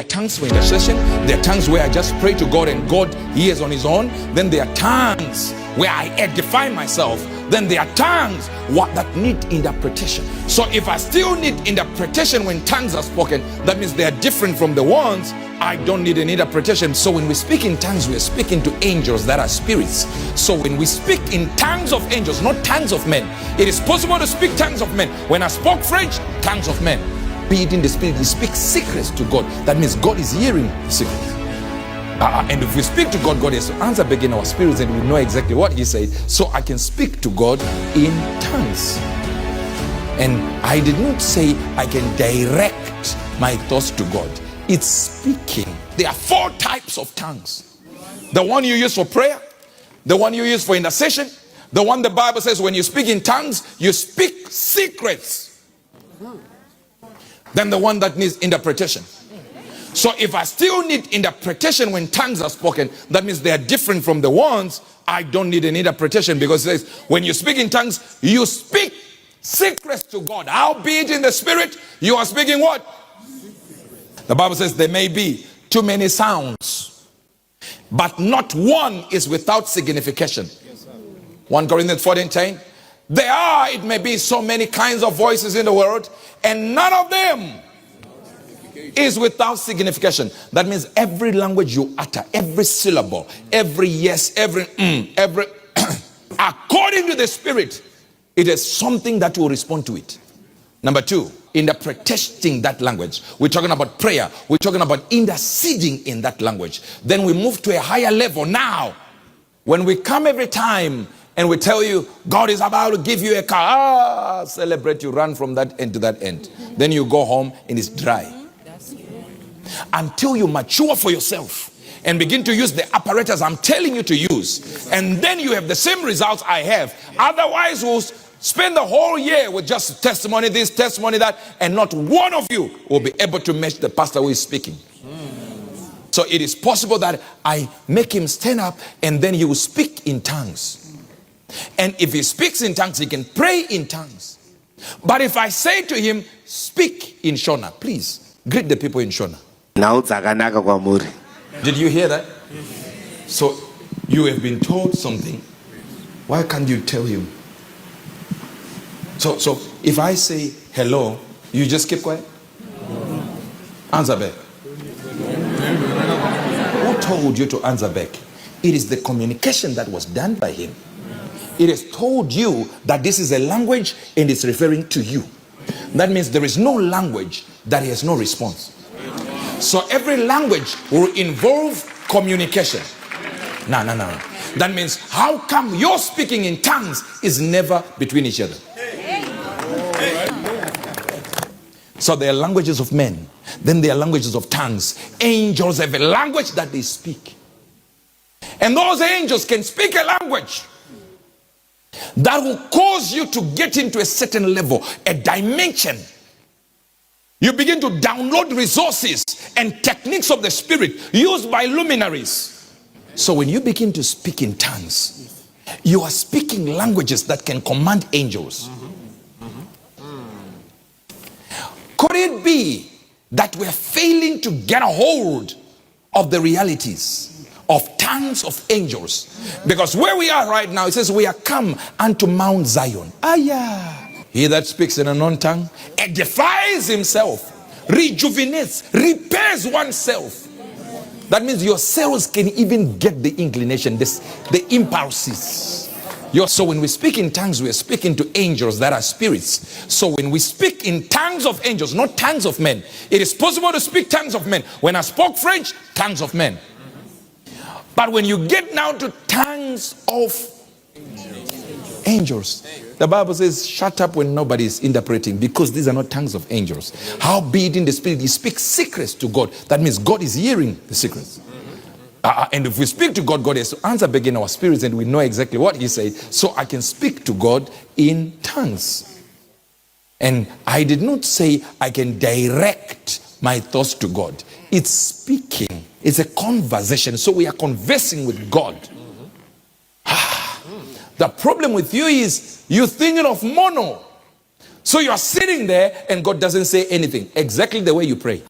are tongues for intercession. There are tongues where I just pray to God and God hears on his own. Then there are tongues where I edify myself. Then there are tongues that need interpretation. So if I still need interpretation when tongues are spoken, that means they are different from the ones I don't need an interpretation. So when we speak in tongues, we are speaking to angels that are spirits. So when we speak in tongues of angels, not tongues of men, it is possible to speak tongues of men. When I spoke French, tongues of men. Be it in the spirit, you speak secrets to God. That means God is hearing the secrets. And if we speak to God, God has to answer back in our spirits, and we know exactly what he said. So I can speak to God in tongues. And I did not say I can direct my thoughts to God. It's speaking. There are 4 types of tongues. The one you use for prayer, the one you use for intercession, the one the Bible says when you speak in tongues, you speak secrets. Then the one that needs interpretation. So if I still need interpretation when tongues are spoken, that means they are different from the ones I don't need an interpretation, because it says when you speak in tongues, you speak secrets to God. Howbeit in the spirit, you are speaking what? The Bible says there may be too many sounds, but not one is without signification. 1 Corinthians 14:10. There are, it may be, so many kinds of voices in the world, and none of them is without signification. That means every language you utter, every syllable, every yes, every according to the spirit, it is something that will respond to it. Number 2, interpreting that language. We're talking about prayer. We're talking about interceding in that language. Then we move to a higher level. Now, when we come every time and we tell you God is about to give you a car, celebrate, you run from that end to that end. Then you go home and it's dry. Until you mature for yourself and begin to use the apparatus I'm telling you to use, and then you have the same results I have. Otherwise, we'll spend the whole year with just testimony this, testimony that, and not one of you will be able to match the pastor who is speaking. So it is possible that I make him stand up and then he will speak in tongues. And if he speaks in tongues, he can pray in tongues. But if I say to him, speak in Shona, please greet the people in Shona. Did you hear that? So you have been told something. Why can't you tell him? So if I say hello, you just keep quiet? Answer back. Who told you to answer back? It is the communication that was done by him. It has told you that this is a language and it's referring to you. That means there is no language that has no response. So every language will involve communication. No. That means how come your speaking in tongues is never between each other? So there are languages of men. Then there are languages of tongues. Angels have a language that they speak. And those angels can speak a language that will cause you to get into a certain level, a dimension. You begin to download resources and techniques of the spirit used by luminaries. So when you begin to speak in tongues, you are speaking languages that can command angels. Could it be that we're failing to get a hold of the realities of tongues of angels? Because where we are right now, it says we are come unto Mount Zion. He that speaks in an unknown tongue edifies himself, rejuvenates, repairs oneself. That means your cells can even get the inclination, the impulses. So when we speak in tongues, we are speaking to angels that are spirits. So when we speak in tongues of angels, not tongues of men, it is possible to speak tongues of men. When I spoke French, tongues of men. But when you get now to tongues of angels, the Bible says shut up when nobody is interpreting, because these are not tongues of angels. Howbeit in the spirit, you speak secrets to God. That means God is hearing the secrets. And if we speak to God, God has to answer back in our spirits, and we know exactly what he said. So I can speak to God in tongues. And I did not say I can direct my thoughts to God. It's speaking. It's a conversation. So we are conversing with God. The problem with you is you're thinking of mono. So you are sitting there and God doesn't say anything. Exactly the way you pray.